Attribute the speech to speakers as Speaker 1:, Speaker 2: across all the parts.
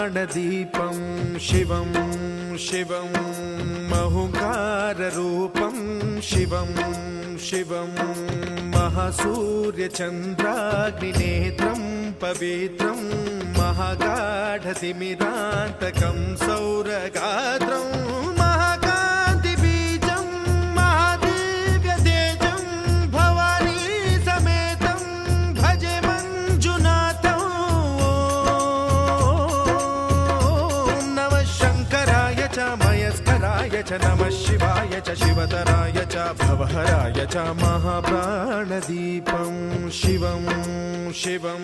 Speaker 1: महाप्राणदीपं शिवं शिवं महुकाररूपं शिवं शिवं महासूर्यचन्द्राग्निनेत्रं पवित्रं महागाढतिमिरान्तकं सौरगात्रं महाकान्तिबीजं महादिव्यतेजं भवानी समेतं भजे मञ्जुनाथं। ॐ नमः शङ्कराय च मयस्कराय च नमः शिवाय च शिवतराय च भवहराय च महाप्राणदीपं शिवं शिवं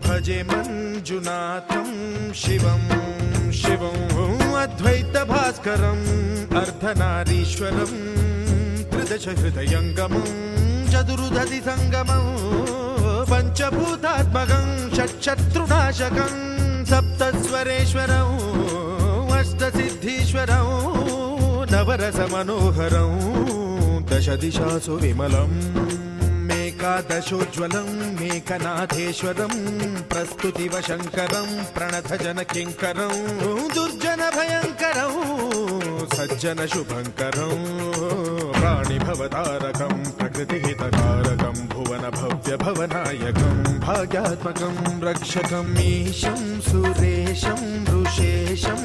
Speaker 1: भजे मञ्जुनाथं शिवं शिवं अद्वैतभास्करम् अर्धनारीश्वरं त्रिदशहृदयङ्गमं चतुर्दधिसङ्गमं पञ्चभूतात्मकं षट्शत्रुनाशकं सप्तस्वरेश्वरम् अष्टसिद्धीश्वरं नवरसमनोहरं दशदिशासु विमलम् एकादशोज्ज्वलं मेकनाथेश्वरं प्रस्तुतिवशङ्करं प्रणतजनकिङ्करं दुर्जनभयङ्करं सज्जनशुभङ्करं प्राणिभवतारकं प्रकृतिहितकारकं भुवनभव्यभवनायकं भाग्यात्मकं रक्षकम् ईशं सुरेशं ऋषेशं